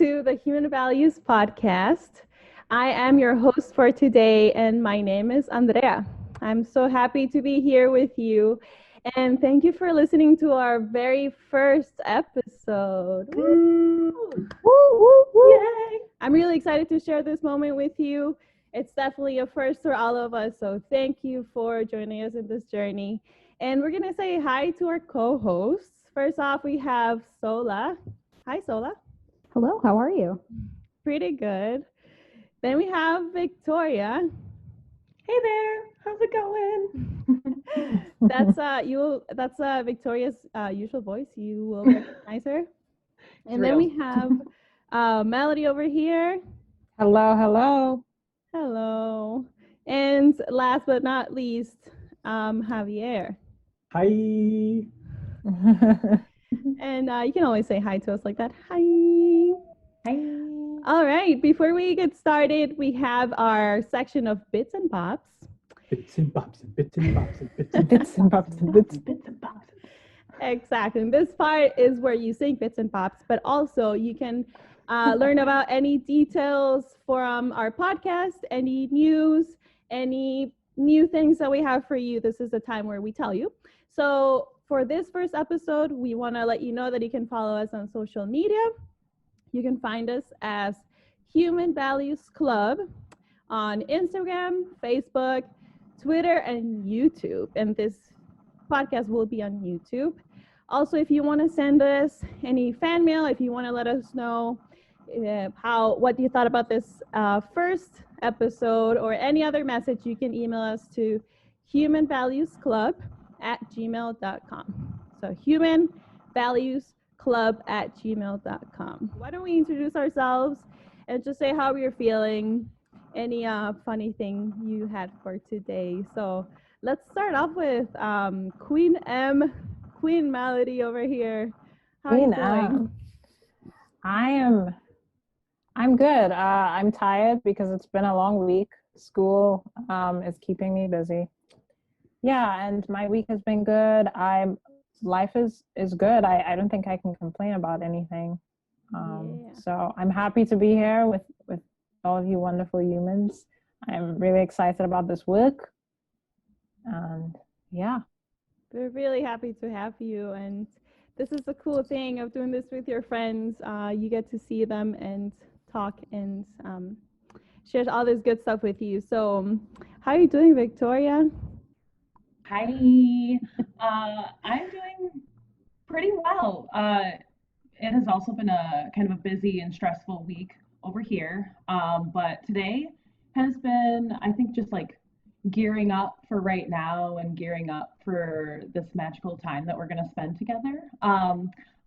to the Human Values Podcast. I am your host for today, and my name is Andrea. I'm so happy to be here with you, and thank you for listening to our very first episode. Woo! Woo, woo, woo. Yay! I'm really excited to share this moment with you. It's definitely a first for all of us, so thank you for joining us in this journey. And we're going to say hi to our co-hosts. First off, we have Sola. Hi, Sola. Hello, how are you? Pretty good. Then we have Victoria. Hey there, how's it going? That's Victoria's usual voice. You will recognize her. And then we have Melody over here. Hello, hello. Hello. And last but not least, Javier. Hi. And you can always say hi to us like that. Hi. Hi. All right. Before we get started, we have our section of bits and bops. Bits and bops and bits and bops and bits and Bits and bops and bits. and bops. Exactly. And this part is where you sing bits and bops, but also you can learn about any details from our podcast, any news, any new things that we have for you. This is the time where we tell you. So for this first episode, we want to let you know that you can follow us on social media. You can find us as Human Values Club on Instagram, Facebook, Twitter, and YouTube. And this podcast will be on YouTube. Also, if you want to send us any fan mail, if you want to let us know what you thought about this first episode or any other message, you can email us to humanvaluesclub@gmail.com. So humanvaluesclub@gmail.com. Why don't we introduce ourselves and just say how we're feeling, any funny thing you had for today. So let's start off with Queen Melody over here. How are you doing? I'm good. I'm tired because it's been a long week. School is keeping me busy. Yeah, and my week has been good. Life is good. I don't think I can complain about anything. So I'm happy to be here with all of you wonderful humans. I'm really excited about this work. And yeah. We're really happy to have you, and this is the cool thing of doing this with your friends. You get to see them and talk and share all this good stuff with you. So how are you doing, Victoria? Hi. I'm doing pretty well. It has also been a kind of a busy and stressful week over here. But today has been, I think, just like gearing up for right now and gearing up for this magical time that we're going to spend together.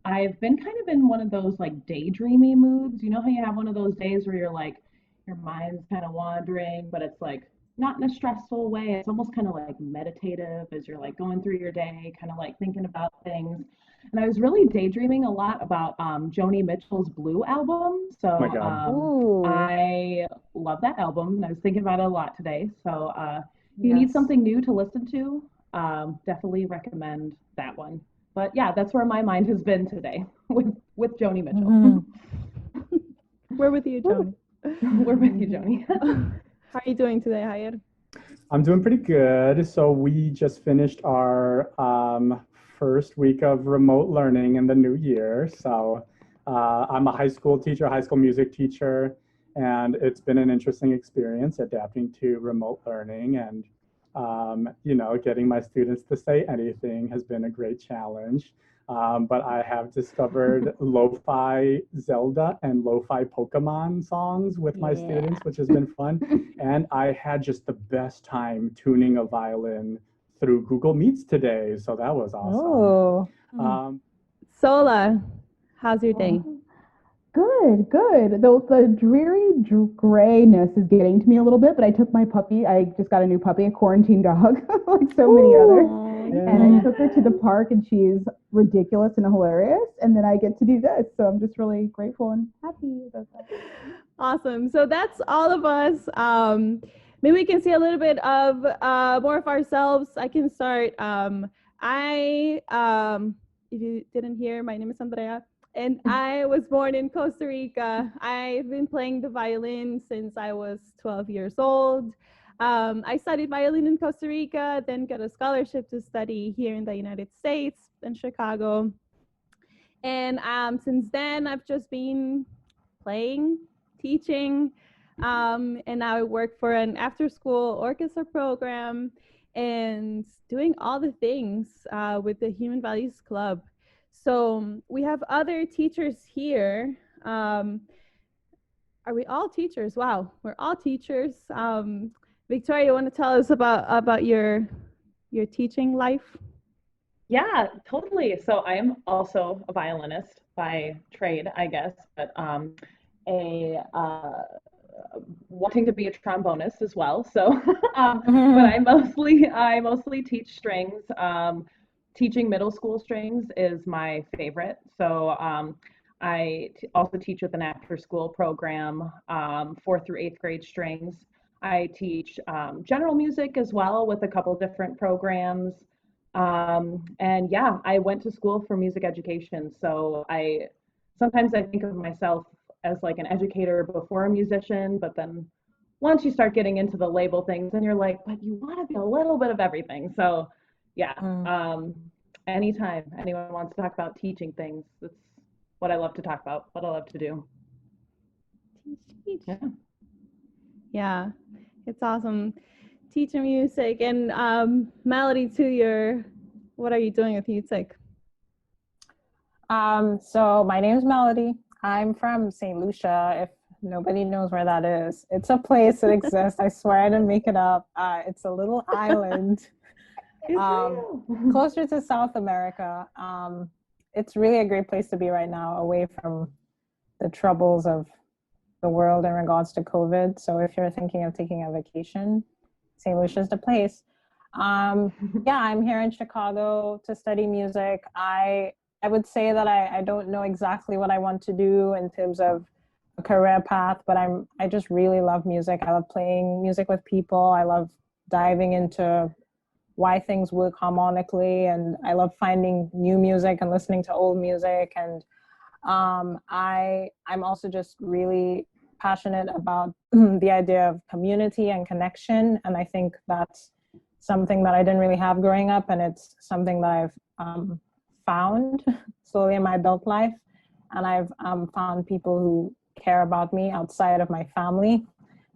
I've been kind of in one of those like daydreamy moods. You know how you have one of those days where you're like, your mind's kind of wandering, but it's like not in a stressful way. It's almost kind of like meditative as you're like going through your day, kind of like thinking about things. And I was really daydreaming a lot about Joni Mitchell's Blue album. So my God. I love that album. And I was thinking about it a lot today. So if you need something new to listen to, definitely recommend that one. But yeah, that's where my mind has been today with Joni Mitchell. Mm-hmm. We're with you, Joni. We're with you, Joni. How are you doing today, Javier? I'm doing pretty good. So we just finished our first week of remote learning in the new year. So I'm a high school teacher, high school music teacher, and it's been an interesting experience adapting to remote learning. And getting my students to say anything has been a great challenge. But I have discovered lo-fi Zelda and lo-fi Pokemon songs with my students, which has been fun. And I had just the best time tuning a violin through Google Meets today. So that was awesome. Sola, how's your day? Good. The dreary grayness is getting to me a little bit, but I took my puppy. I just got a new puppy, a quarantine dog, like so many others. And I took her to the park, and she's ridiculous and hilarious. And then I get to do this, so I'm just really grateful and happy about that. Awesome. So that's all of us. Maybe we can see a little bit of more of ourselves. I can start. If you didn't hear, my name is Andrea. And I was born in Costa Rica. I've been playing the violin since I was 12 years old. I studied violin in Costa Rica, then got a scholarship to study here in the United States, in Chicago. And since then, I've just been playing, teaching, and now I work for an after-school orchestra program and doing all the things with the Human Values Club. So we have other teachers here. Are we all teachers? Wow, we're all teachers. Victoria, you want to tell us about your teaching life? Yeah, totally. So I am also a violinist by trade, I guess, but a wanting to be a trombonist as well. So, but I mostly teach strings. Teaching middle school strings is my favorite. So also teach with an after school program, 4th through 8th grade strings. I teach general music as well with a couple different programs. And yeah, I went to school for music education. So sometimes I think of myself as like an educator before a musician, but then once you start getting into the label things, then you're like, but you want to be a little bit of everything. So yeah, anytime anyone wants to talk about teaching things, that's what I love to talk about, what I love to do. Teach. Yeah, it's awesome. Teaching music and Melody, to what are you doing with music? So my name is Melody. I'm from St. Lucia. If nobody knows where that is, it's a place that exists. I swear I didn't make it up. It's a little island closer to South America. It's really a great place to be right now, away from the troubles of the world in regards to COVID. So if you're thinking of taking a vacation, St. Lucia is the place. Yeah, I'm here in Chicago to study music. I would say that I don't know exactly what I want to do in terms of a career path, but I just really love music. I love playing music with people. I love diving into why things work harmonically, and I love finding new music and listening to old music. And I'm also just really passionate about the idea of community and connection, and I think that's something that I didn't really have growing up, and it's something that I've found slowly in my adult life. And I've found people who care about me outside of my family,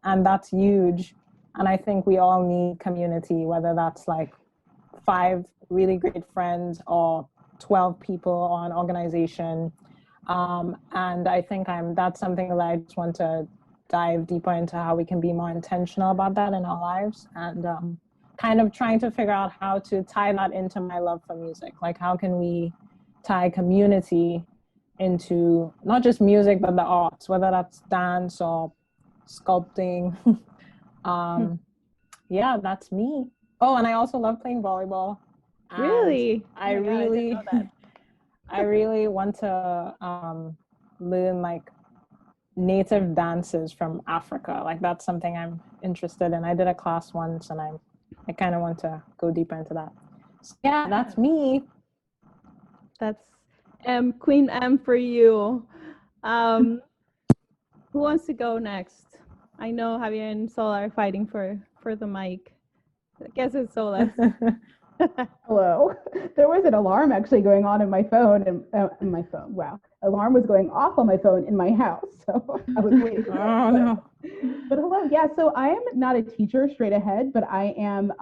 and that's huge. And I think we all need community, whether that's like 5 really great friends or 12 people or an organization. And I think that's something that I just want to dive deeper into, how we can be more intentional about that in our lives, and kind of trying to figure out how to tie that into my love for music. Like, how can we tie community into not just music, but the arts, whether that's dance or sculpting. Yeah, that's me. Oh, and I also love playing volleyball. Really? I really want to learn like native dances from Africa. Like, that's something I'm interested in. I did a class once, and I kind of want to go deeper into that. So, yeah, that's me. That's Queen M for you. Who wants to go next? I know Javier and Sola are fighting for the mic. I guess it's Sola. Hello. There was an alarm actually going on in my phone, and my phone. Wow, alarm was going off on my phone in my house, so I was waiting. Oh no. But hello, yeah. So I am not a teacher straight ahead, but I am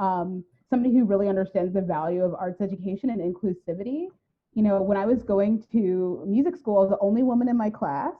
somebody who really understands the value of arts education and inclusivity. You know, when I was going to music school, I was the only woman in my class.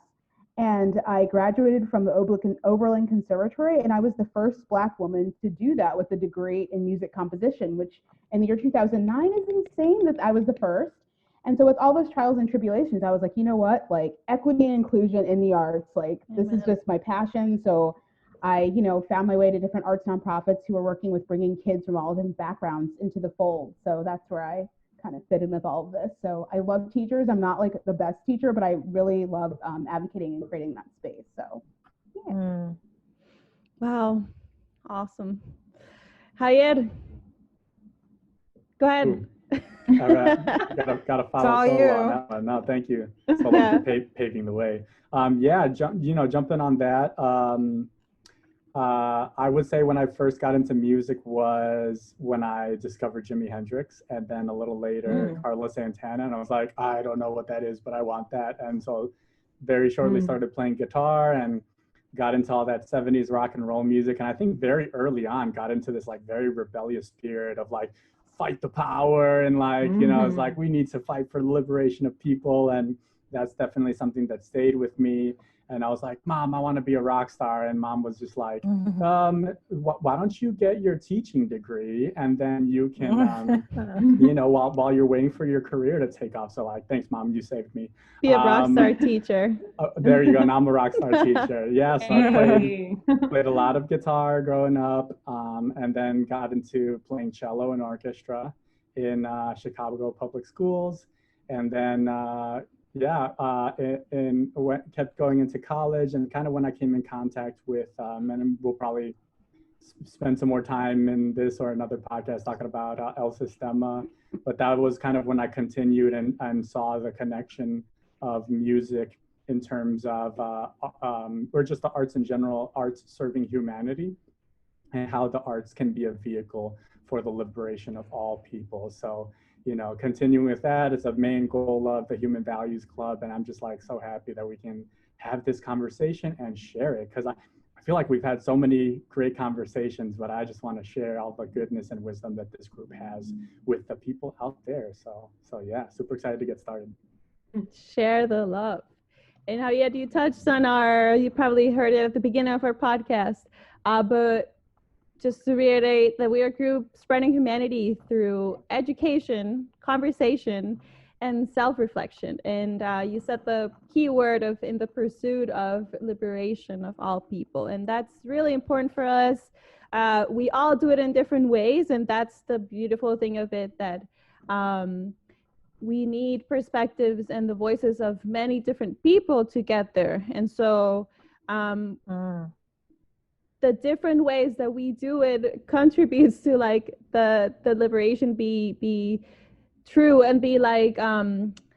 And I graduated from the Oberlin Conservatory, and I was the first Black woman to do that with a degree in music composition, which in the year 2009 is insane that I was the first. And so with all those trials and tribulations, I was like, you know what, like equity and inclusion in the arts, like this is just my passion. So I, found my way to different arts nonprofits who are working with bringing kids from all different backgrounds into the fold. So that's where I kind of fit in with all of this. So I love teachers. I'm not like the best teacher, but I really love advocating and creating that space. So yeah. Wow, awesome. Javier, go ahead. All right, gotta It's follow all Sola on you. that one. No, thank you, Sola, for paving the way. Jumping on that. I would say when I first got into music was when I discovered Jimi Hendrix, and then a little later Carlos Santana, and I was like, I don't know what that is, but I want that. And so very shortly started playing guitar and got into all that 70s rock and roll music. And I think very early on got into this like very rebellious spirit of like fight the power, and like, you know, it's like we need to fight for the liberation of people. And that's definitely something that stayed with me. And I was like, Mom, I want to be a rock star. And Mom was just like, why don't you get your teaching degree, and then you can, you know, while you're waiting for your career to take off. So like, thanks, Mom, you saved me. Be a rock star teacher. There you go. Now I'm a rock star teacher. Yeah, so I played a lot of guitar growing up, and then got into playing cello in orchestra in Chicago public schools. And then kept going into college, and kind of when I came in contact with, and we'll probably spend some more time in this or another podcast talking about El Sistema, but that was kind of when I continued and saw the connection of music in terms of, or just the arts in general, arts serving humanity, and how the arts can be a vehicle for the liberation of all people. So, you know, continuing with that, it's a main goal of the Human Values Club. And I'm just like so happy that we can have this conversation and share it, because I feel like we've had so many great conversations, but I just want to share all the goodness and wisdom that this group has with the people out there. So yeah, super excited to get started. Share the love. And Javier, you touched on you probably heard it at the beginning of our podcast, but just to reiterate that we are a group spreading humanity through education, conversation, and self-reflection. And you said the key word of in the pursuit of liberation of all people. And that's really important for us. We all do it in different ways. And that's the beautiful thing of it, that we need perspectives and the voices of many different people to get there. And so the different ways that we do it contributes to like the liberation be true and be like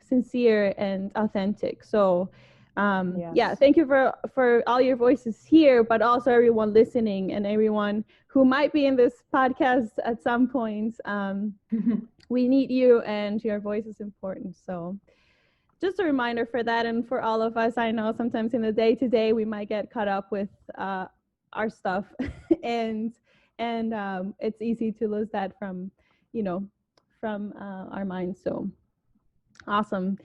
sincere and authentic. So yeah, thank you for all your voices here, but also everyone listening and everyone who might be in this podcast at some point. We need you, and your voice is important. So just a reminder for that, and for all of us, I know sometimes in the day-to-day we might get caught up with our stuff and it's easy to lose that from our minds. So awesome.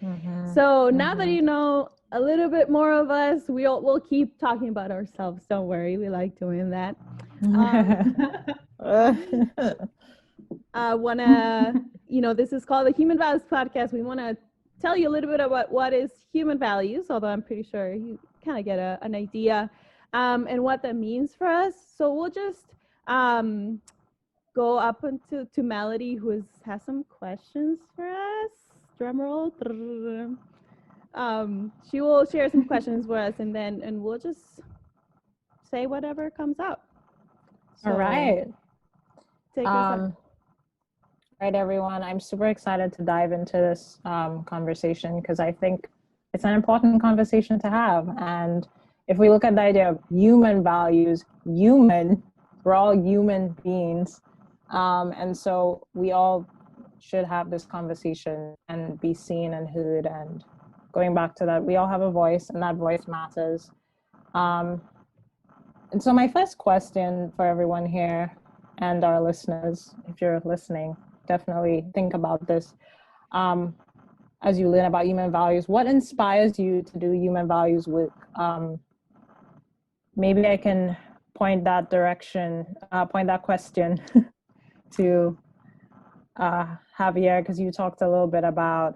So now that you know a little bit more of us, we'll keep talking about ourselves, don't worry, we like doing that. This is called the Human Values Podcast. We want to tell you a little bit about what is human values, although I'm pretty sure you kind of get an idea and what that means for us. So we'll just go up to Melody, who has some questions for us. Drum roll. She will share some questions for us, and we'll just say whatever comes up. So, all right. Take us up. Right, everyone. I'm super excited to dive into this conversation, because I think it's an important conversation to have. And if we look at the idea of human values, we're all human beings. And so we all should have this conversation and be seen and heard. And going back to that, we all have a voice, and that voice matters. And so my first question for everyone here and our listeners, if you're listening, definitely think about this. As you learn about human values, what inspires you to do human values work? Maybe I can point that question to Javier, because you talked a little bit about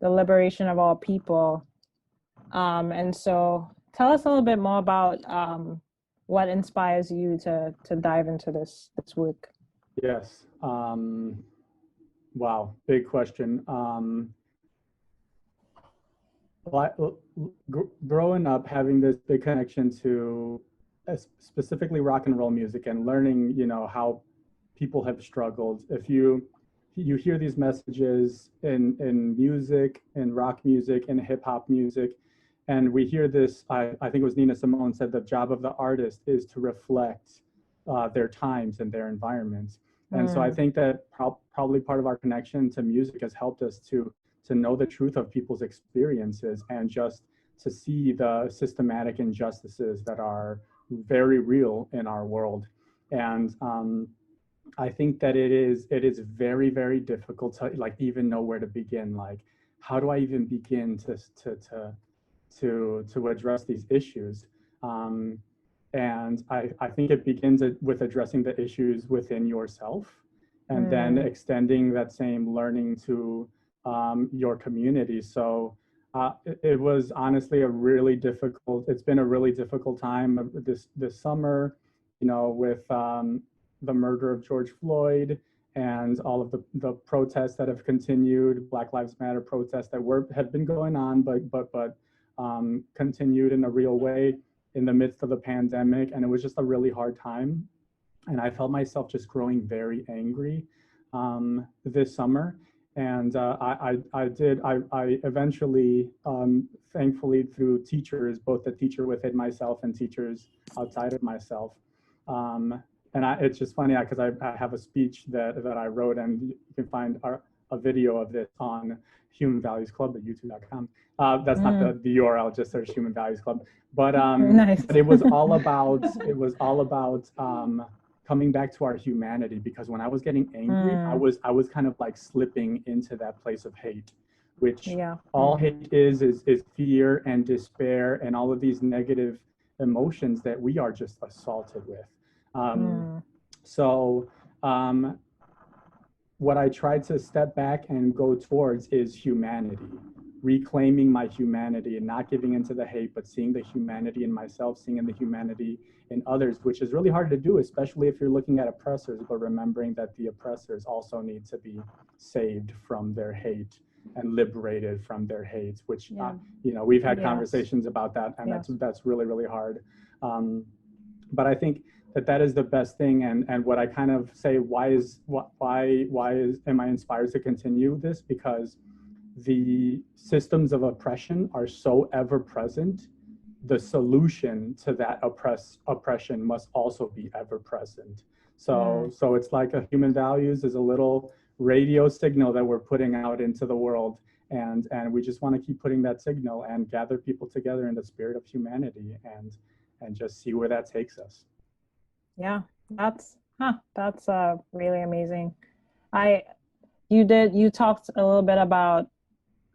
the liberation of all people. And so tell us a little bit more about what inspires you to dive into this work. Yes. Wow, big question. Growing up, having this big connection to specifically rock and roll music, and learning, how people have struggled. If you you hear these messages in music, in rock music, in hip hop music, and we hear this. I think it was Nina Simone said the job of the artist is to reflect their times and their environments. And so I think that probably part of our connection to music has helped us to know the truth of people's experiences and just to see the systematic injustices that are very real in our world. And I think that it is very, very difficult to like even know where to begin. Like, how do I even begin to address these issues? And I think it begins with addressing the issues within yourself, and then extending that same learning to your community. So it was honestly a really difficult. It's been a really difficult time this summer, you know, with the murder of George Floyd and all of the protests that have continued, Black Lives Matter protests that had been going on, but continued in a real way in the midst of the pandemic. And it was just a really hard time. And I felt myself just growing very angry this summer. And I eventually, thankfully, through teachers, both the teacher within myself and teachers outside of myself. And it's just funny because I have a speech that I wrote, and you can find a video of this on Human Values Club at youtube.com. That's not the URL, just search Human Values Club. But nice. But it was all about coming back to our humanity, because when I was getting angry, I was kind of like slipping into that place of hate, which all hate is fear and despair and all of these negative emotions that we are just assaulted with. So what I tried to step back and go towards is humanity, reclaiming my humanity and not giving into the hate, but seeing the humanity in myself, seeing the humanity in others, which is really hard to do, especially if you're looking at oppressors, but remembering that the oppressors also need to be saved from their hate and liberated from their hate, which, you know, we've had conversations about that, and that's really, really hard. But I think that is the best thing. And what I kind of say, why am I inspired to continue this? Because the systems of oppression are so ever present. The solution to that oppression must also be ever present. So it's like a Human Values is a little radio signal that we're putting out into the world. And we just want to keep putting that signal and gather people together in the spirit of humanity and just see where that takes us. Yeah, that's really amazing. You talked a little bit about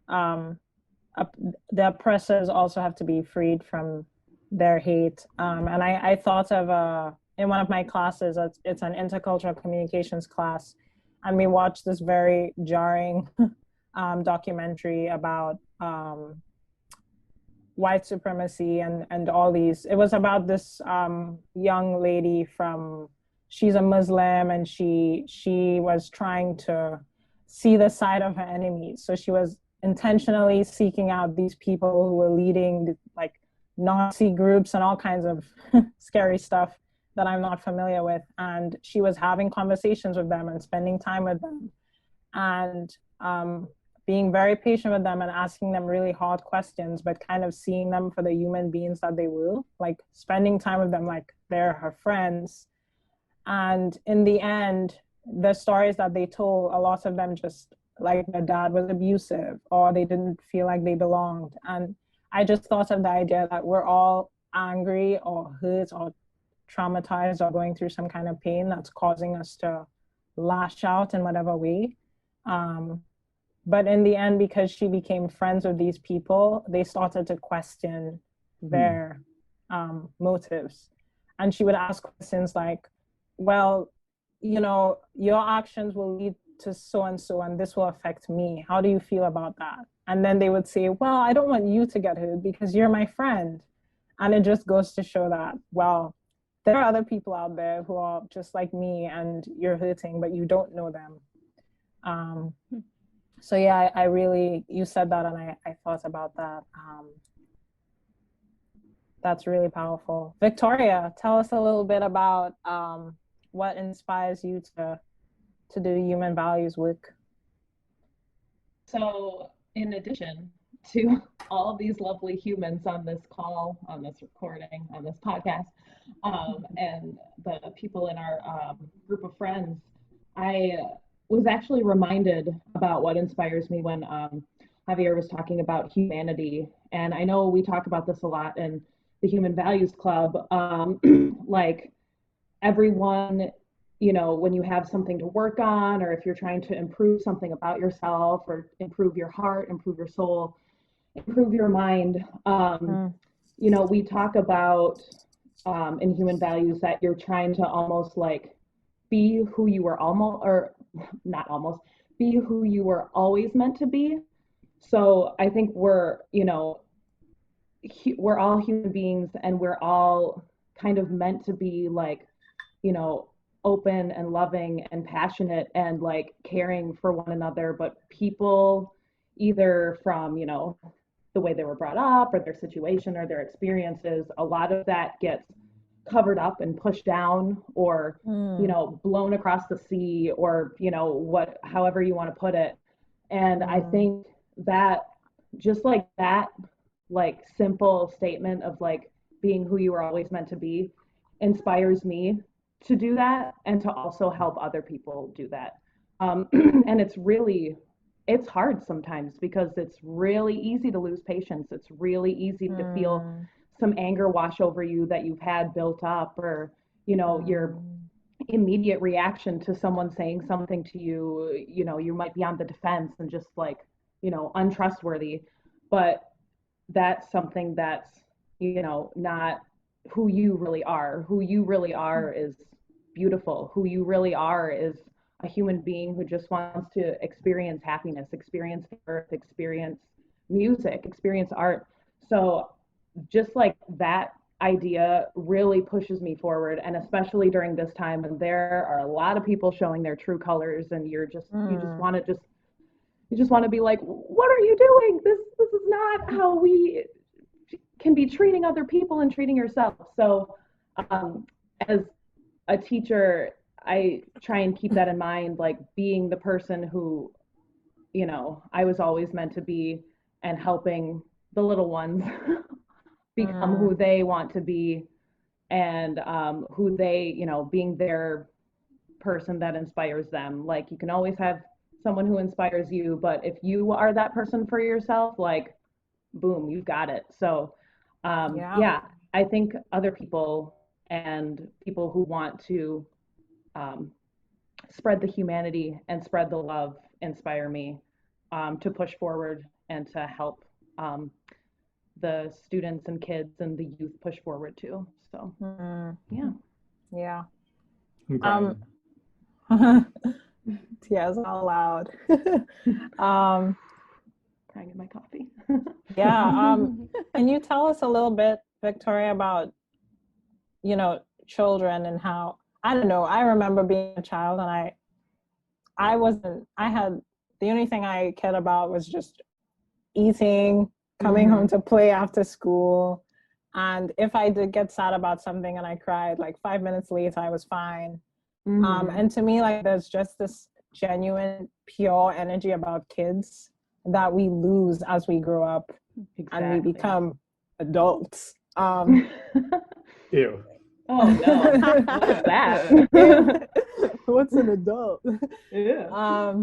the oppressors also have to be freed from their hate. And I thought of in one of my classes, it's an intercultural communications class, and we watched this very jarring documentary about white supremacy and all these. It was about this young lady she's a Muslim, and she was trying to see the side of her enemies. So she was intentionally seeking out these people who were leading like Nazi groups and all kinds of scary stuff that I'm not familiar with. And she was having conversations with them and spending time with them, and being very patient with them and asking them really hard questions, but kind of seeing them for the human beings that they were, like spending time with them like they're her friends. And in the end, the stories that they told, a lot of them just like their dad was abusive, or they didn't feel like they belonged. And I just thought of the idea that we're all angry or hurt or traumatized or going through some kind of pain that's causing us to lash out in whatever way. But in the end, because she became friends with these people, they started to question their motives. And she would ask questions like, well, you know, your actions will lead to so-and-so, and this will affect me. How do you feel about that? And then they would say, well, I don't want you to get hurt because you're my friend. And it just goes to show that, well, there are other people out there who are just like me, and you're hurting, but you don't know them. So yeah, I really, you said that, and I thought about that. That's really powerful. Victoria, tell us a little bit about what inspires you to to do Human Values Week? So, in addition to all of these lovely humans on this call, on this recording, on this podcast, and the people in our group of friends, I was actually reminded about what inspires me when Javier was talking about humanity. And I know we talk about this a lot in the Human Values Club, like everyone, you know, when you have something to work on, or if you're trying to improve something about yourself, or improve your heart, improve your soul, improve your mind, you know, we talk about in human values that you're trying to almost like be who you were almost, or not almost, be who you were always meant to be. So I think we're, you know, we're all human beings, and we're all kind of meant to be like, you know, open and loving and passionate and like caring for one another. But people, either from, you know, the way they were brought up or their situation or their experiences, a lot of that gets covered up and pushed down, or you know, blown across the sea, or you know, what, however you want to put it. And I think that just like that, like simple statement of like being who you were always meant to be, inspires me to do that, and to also help other people do that. And it's hard sometimes, because it's really easy to lose patience. It's really easy to feel some anger wash over you that you've had built up, or you know, your immediate reaction to someone saying something to you, you know, you might be on the defense and just like, you know, untrustworthy. But that's something that's, you know, not who you really are. Who you really are is beautiful. Who you really are is a human being who just wants to experience happiness, experience earth, experience music, experience art. So just like that idea really pushes me forward, and especially during this time, and there are a lot of people showing their true colors, and you just want to be like, what are you doing? This is not how we can be treating other people and treating yourself. So as a teacher, I try and keep that in mind, like being the person who, you know, I was always meant to be, and helping the little ones become who they want to be, and who they, you know, being their person that inspires them. Like you can always have someone who inspires you, but if you are that person for yourself, like boom, you've got it. So yeah, I think other people, and people who want to spread the humanity and spread the love, inspire me to push forward, and to help the students and kids and the youth push forward too. So yeah. Okay. Tears out loud. Crying in my coffee. Can you tell us a little bit, Victoria, about, you know, children, and how, I don't know, I remember being a child, and I had, the only thing I cared about was just eating, coming home to play after school. And if I did get sad about something and I cried, like 5 minutes later, I was fine. And to me, like, there's just this genuine, pure energy about kids that we lose as we grow up and we become adults. Ew. Oh no, what is that? What's an adult? Yeah.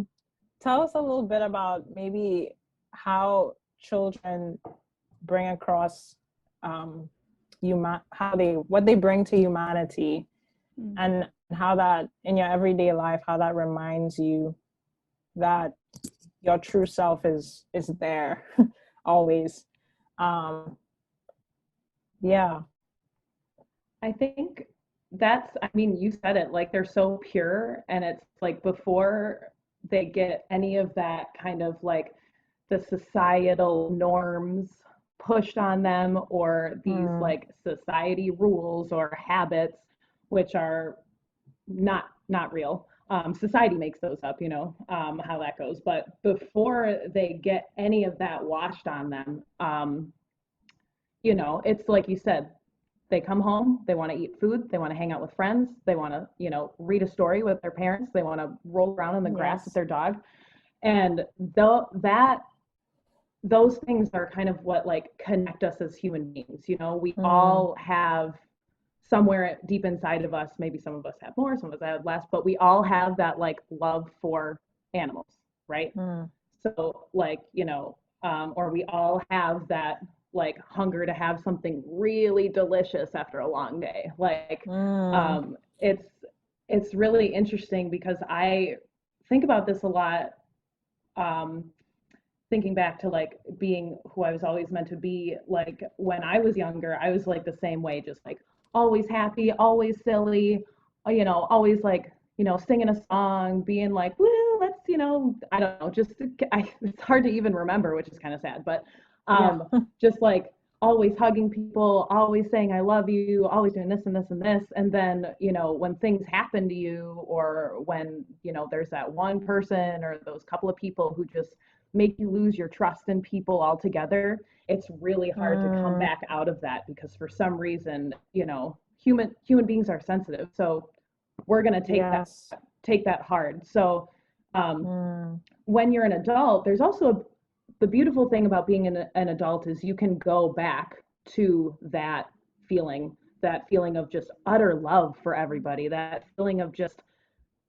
Tell us a little bit about maybe how children bring across what they bring to humanity, and how that in your everyday life, how that reminds you that your true self is there always. I think that's, I mean, you said it, like they're so pure, and it's like before they get any of that kind of like the societal norms pushed on them, or these like society rules or habits, which are not real. Society makes those up, you know, how that goes. But before they get any of that washed on them, you know, it's like you said, They come home, they want to eat food, they want to hang out with friends, they want to, you know, read a story with their parents, they want to roll around in the grass with their dog. And those things are kind of what like connect us as human beings. You know, we all have somewhere deep inside of us, maybe some of us have more, some of us have less, but we all have that like love for animals, right? So like, you know, or we all have that like hunger to have something really delicious after a long day. Like it's really interesting because I think about this a lot, thinking back to like being who I was always meant to be. Like when I was younger, I was like the same way, just like always happy, always silly, you know, always like, you know, singing a song, being like, woo, let's, you know, I don't know, just it's hard to even remember, which is kind of sad, but just like always hugging people, always saying I love you, always doing this and this and this. And then, you know, when things happen to you, or when, you know, there's that one person or those couple of people who just make you lose your trust in people altogether, it's really hard to come back out of that, because for some reason, you know, human beings are sensitive, so we're going to take that hard. So when you're an adult, there's also the beautiful thing about being an adult is you can go back to that feeling of just utter love for everybody, that feeling of just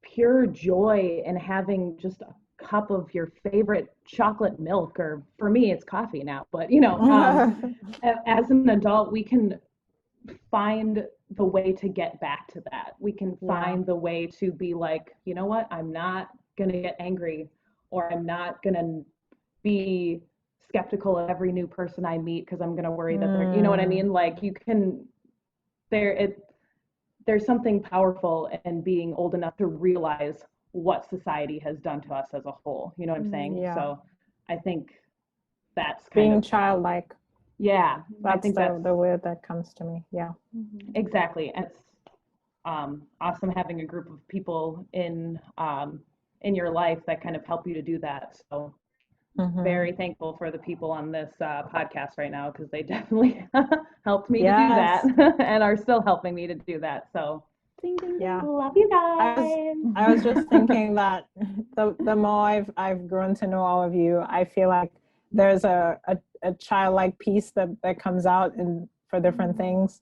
pure joy and having just a cup of your favorite chocolate milk, or for me it's coffee now, but you know, as an adult we can find the way to get back to that. We can find the way to be like, you know what, I'm not gonna get angry, or I'm not gonna be skeptical of every new person I meet because I'm gonna worry that they're, you know what I mean? Like you can, there's something powerful in being old enough to realize what society has done to us as a whole. You know what I'm saying? Yeah. So I think that's kind being childlike. Yeah, that's I think that's the word that comes to me. Yeah, exactly. And it's awesome having a group of people in your life that kind of help you to do that. So very thankful for the people on this podcast right now, because they definitely helped me to do that and are still helping me to do that. So yeah, love you guys. I was just thinking that the more I've grown to know all of you, I feel like there's a childlike piece that comes out for different things.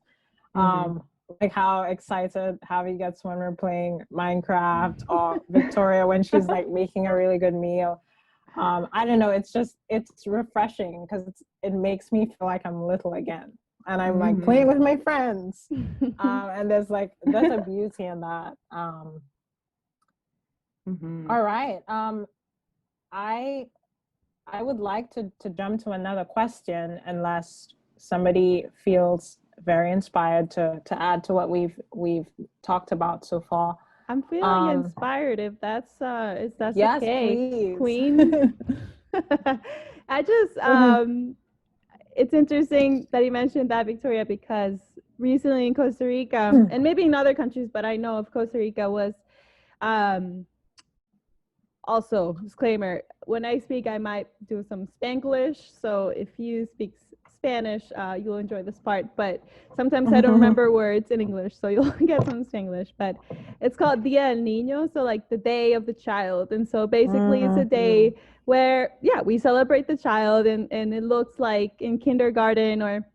Like how excited Javi gets when we're playing Minecraft, or Victoria when she's like making a really good meal. I don't know, it's refreshing because it makes me feel like I'm little again, and I'm like playing with my friends, and there's a beauty in that. All right, I would like to jump to another question, unless somebody feels very inspired to add to what we've talked about so far. I'm feeling inspired, if that's yes, okay. Please. Queen. I just it's interesting that you mentioned that, Victoria, because recently in Costa Rica, and maybe in other countries, but I know of Costa Rica, was also, disclaimer, when I speak I might do some Spanglish, so if you speak Spanish, you'll enjoy this part, but sometimes I don't remember words in English, so you'll get some Spanglish. But it's called Dia del Niño, so like the day of the child. And so basically it's a day where we celebrate the child, and it looks like in kindergarten or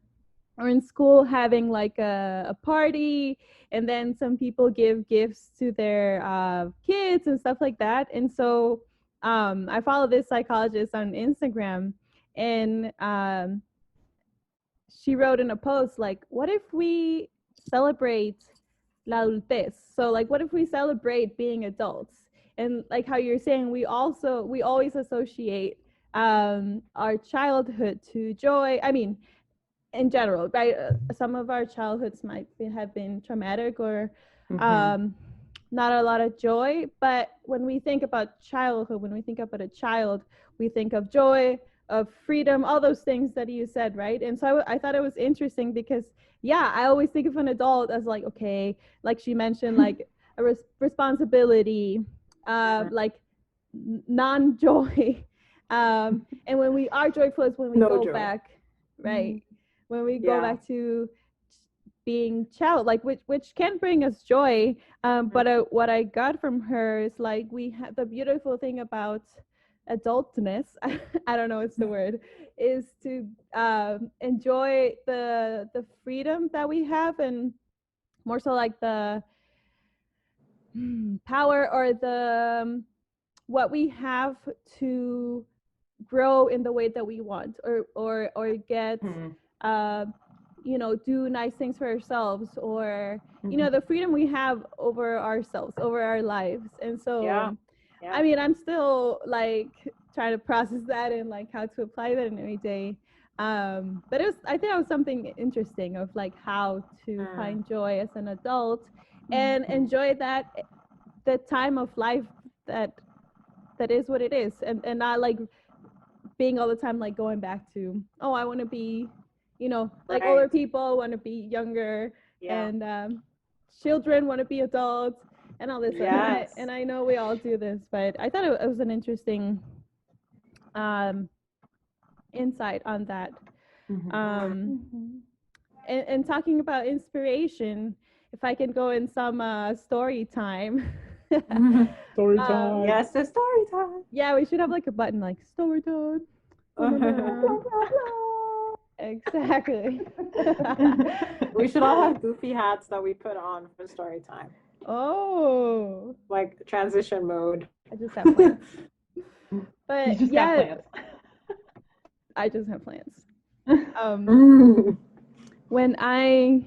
in school having like a party, and then some people give gifts to their kids and stuff like that. And so I follow this psychologist on Instagram, and she wrote in a post like, what if we celebrate la adultez? So like, what if we celebrate being adults? And like how you're saying, we always associate our childhood to joy. I mean, in general, right? Some of our childhoods might have been traumatic, or not a lot of joy. But when we think about childhood, when we think about a child, we think of joy, of freedom, all those things that you said, right? And so I thought it was interesting because, I always think of an adult as like, okay, like she mentioned, like a responsibility, like non-joy. And when we are joyful is when we go back, right? When we go back to being child, like which can bring us joy. But what I got from her is like we have the beautiful thing about adultness. I don't know what's the word, is to enjoy the freedom that we have, and more so like the power or the what we have to grow in the way that we want, or get do nice things for ourselves, or the freedom we have over ourselves, over our lives. And so I mean, I'm still like trying to process that and like how to apply that in every day. But I think it was something interesting of like how to find joy as an adult and enjoy the time of life that is what it is, and not like being all the time like going back to, oh, I want to be, like older people want to be younger, and children want to be adults, and all this stuff. And I know we all do this, but I thought it was an interesting insight on that. And talking about inspiration, if I can go in some story time. Story time. Yes, the story time. Yeah, we should have like a button like story time. Exactly. We should all have goofy hats that we put on for story time. Oh, like transition mode. I just have plans. But You just got plans. I just have plans. When I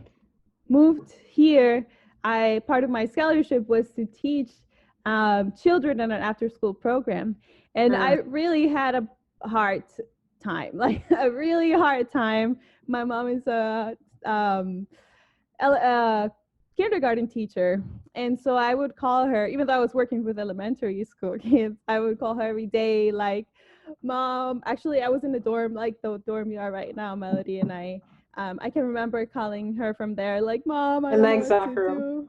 moved here, part of my scholarship was to teach children in an after-school program, and I really had a hard time, like a really hard time. My mom is a kindergarten teacher, and so I would call her, even though I was working with elementary school kids, I would call her every day like, Mom, actually I was in the dorm, like the dorm you are right now, Melody, and I can remember calling her from there like, Mom, I don't know what to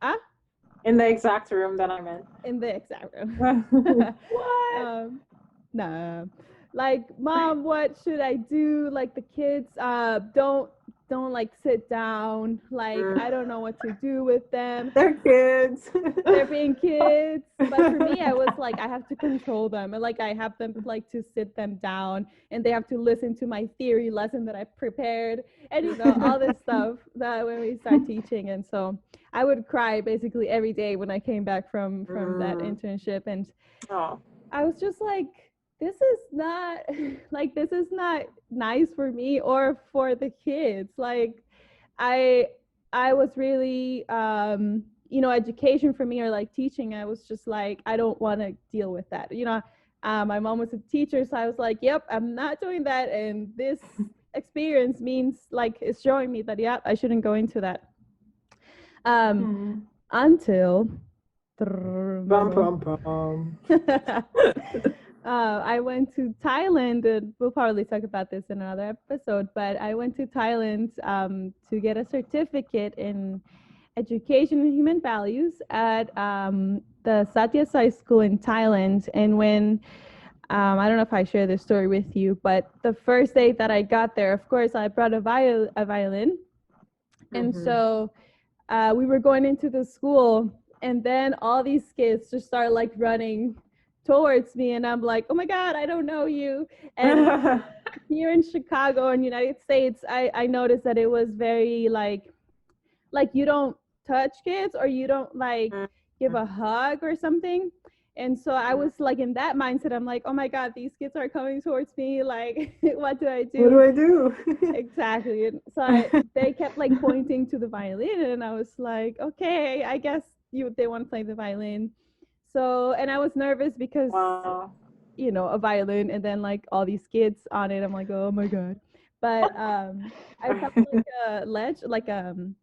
do. In the exact room that I'm in. In the exact room. What? Nah. Like, Mom, what should I do? Like, the kids don't like sit down. Like, I don't know what to do with them. They're kids. They're being kids. But for me, I was like, I have to control them. And like, I have them like to sit them down, and they have to listen to my theory lesson that I prepared, and all this stuff that when we start teaching. And so I would cry basically every day when I came back from that internship. And I was just like, this is not nice for me or for the kids. Like, I was really, education for me, or like teaching, I was just like, I don't want to deal with that. My mom was a teacher, so I was like, yep, I'm not doing that. And this experience means like, it's showing me that, I shouldn't go into that. Until I went to Thailand, and we'll probably talk about this in another episode, but I went to Thailand to get a certificate in education and human values at the Satya Sai School in Thailand. And when, I don't know if I share this story with you, but the first day that I got there, of course, I brought a violin. And so we were going into the school, and then all these kids just started like running towards me, and I'm like, oh my God, I don't know you. And here in Chicago in United States, I noticed that it was very like you don't touch kids, or you don't like give a hug or something. And so I was like in that mindset. I'm like, oh my God, these kids are coming towards me. Like, what do I do? What do I do? Exactly. And so they kept like pointing to the violin, and I was like, okay, I guess they want to play the violin. So, and I was nervous because, a violin, and then like all these kids on it. I'm like, oh my God. But I felt like a ledge, like una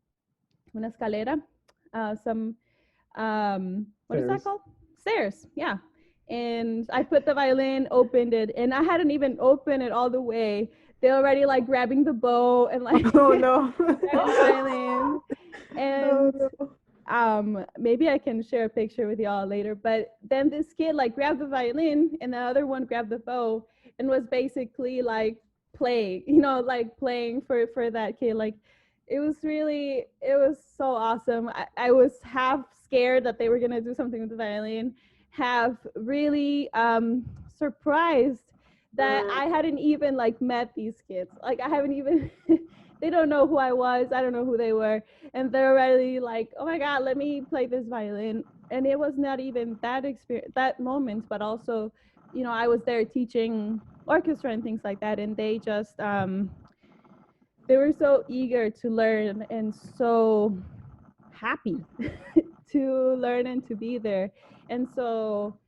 escalera, what is that called? Stairs, yeah. And I put the violin, opened it, and I hadn't even opened it all the way. They're already like grabbing the bow and like oh no, the violin. And maybe I can share a picture with y'all later. But then this kid like grabbed the violin, and the other one grabbed the bow, and was basically like playing, like playing for that kid, like it was so awesome. I was half scared that they were gonna do something with the violin, half really surprised that I hadn't even like met these kids. Like I haven't even they don't know who I was, I don't know who they were, and they're already like, oh my god, let me play this violin. And it was not even that experience, that moment, but also, you know, I was there teaching orchestra and things like that, and they just they were so eager to learn and so happy to learn and to be there. And so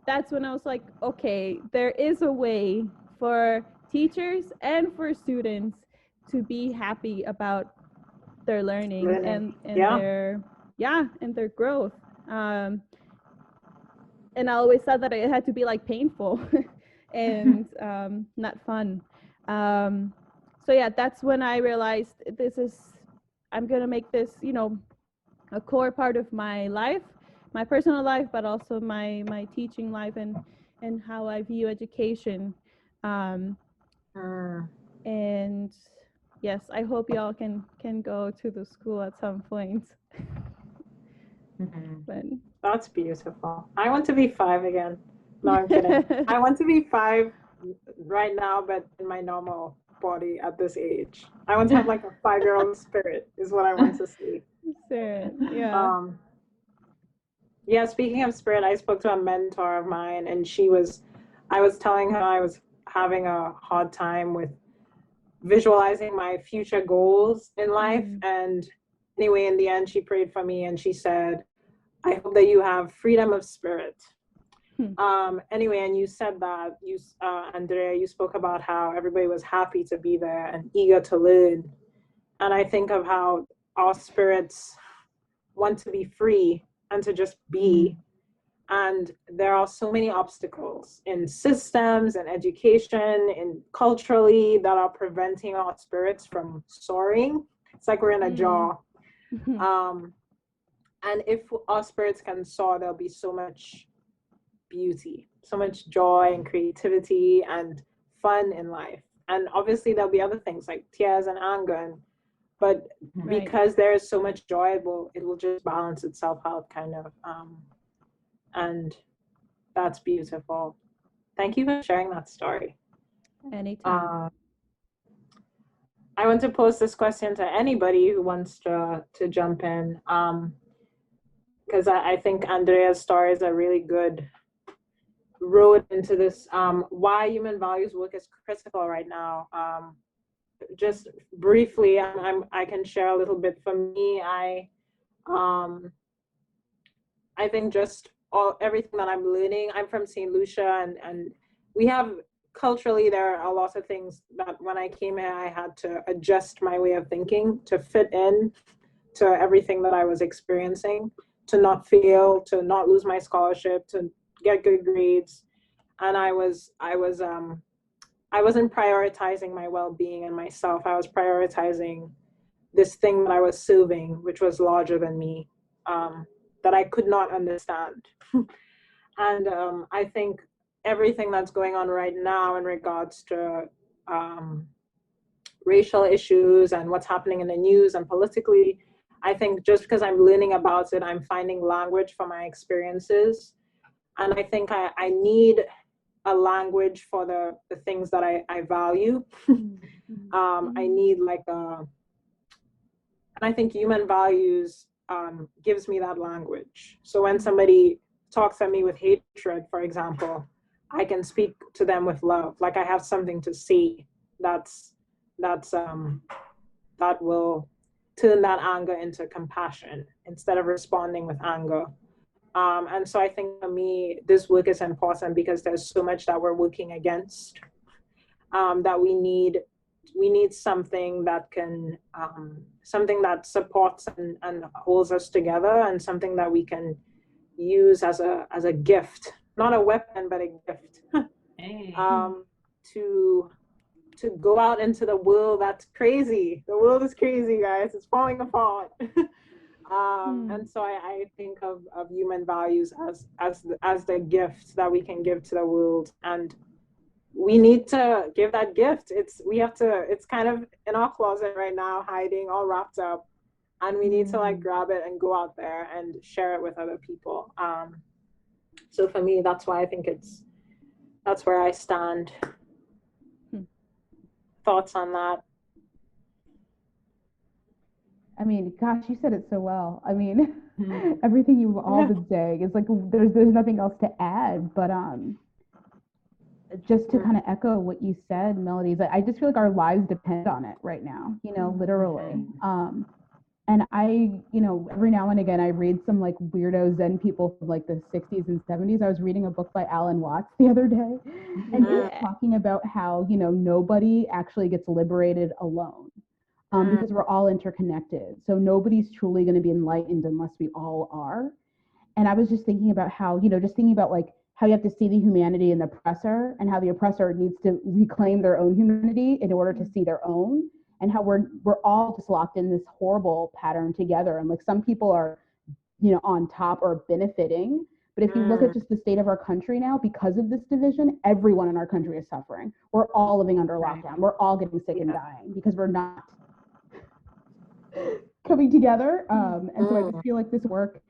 that's when I was like, okay, there is a way for teachers and for students to be happy about their learning and their growth. And I always thought that it had to be like painful and not fun. So yeah, that's when I realized I'm gonna make this, you know, a core part of my life, my personal life, but also my teaching life and how I view education. And yes, I hope y'all can go to the school at some point. But that's beautiful. I want to be 5 again. No, I'm kidding. I want to be 5 right now, but in my normal body at this age. I want to have like a 5-year-old spirit is what I want to see. Spirit, yeah. Yeah, speaking of spirit, I spoke to a mentor of mine, and I was telling her I was having a hard time with visualizing my future goals in life. And anyway, in the end, she prayed for me and she said, I hope that you have freedom of spirit. Anyway, and you said that Andrea, you spoke about how everybody was happy to be there and eager to learn. And I think of how our spirits want to be free and to just be. And there are so many obstacles in systems and education and culturally that are preventing our spirits from soaring. It's like we're in a jar. And if our spirits can soar, there'll be so much beauty, so much joy and creativity and fun in life. And obviously there'll be other things like tears and anger, but because there is so much joy, it will just balance itself out kind of. And that's beautiful. Thank you for sharing that story. Anytime. I want to pose this question to anybody who wants to jump in, because I think Andrea's story is a really good road into this. Why human values work is critical right now. Just briefly, I can share a little bit. For me, I think just everything that I'm learning. I'm from St. Lucia, and we have culturally there are a lot of things that when I came here I had to adjust my way of thinking to fit in to everything that I was experiencing, to not fail, to not lose my scholarship, to get good grades. And I wasn't prioritizing my well-being and myself. I was prioritizing this thing that I was serving, which was larger than me, that I could not understand. And I think everything that's going on right now in regards to racial issues and what's happening in the news and politically, I think just because I'm learning about it, I'm finding language for my experiences. And I think I need a language for the things that I value. I need and I think human values gives me that language. So when somebody talks at me with hatred, for example, I can speak to them with love. Like I have something to say that will turn that anger into compassion instead of responding with anger. And so I think for me, this work is important because there's so much that we're working against, that we need something that can, something that supports and holds us together, and something that we can use as a gift, not a weapon, but a gift, to go out into the world that's crazy. The world is crazy, guys. It's falling apart. And so I think of human values as the gift that we can give to the world. And we need to give that gift. It's kind of in our closet right now, hiding, all wrapped up. And we need to like grab it and go out there and share it with other people. So for me, that's why I think that's where I stand. Thoughts on that? I mean, gosh, you said it so well. I mean, everything you've all been saying is like there's nothing else to add, but just to kind of echo what you said, Melody, I just feel like our lives depend on it right now, you know, literally. And every now and again, I read some like weirdo Zen people from like the 60s and 70s. I was reading a book by Alan Watts the other day, and he was talking about how, you know, nobody actually gets liberated alone because we're all interconnected. So nobody's truly going to be enlightened unless we all are. And I was just thinking about how, you know, just thinking about like how you have to see the humanity in the oppressor and how the oppressor needs to reclaim their own humanity in order to see their own. And how we're all just locked in this horrible pattern together. And like some people are, you know, on top or benefiting. But if you look at just the state of our country now, because of this division, everyone in our country is suffering. We're all living under lockdown. We're all getting sick and dying because we're not coming together. And so I just feel like this work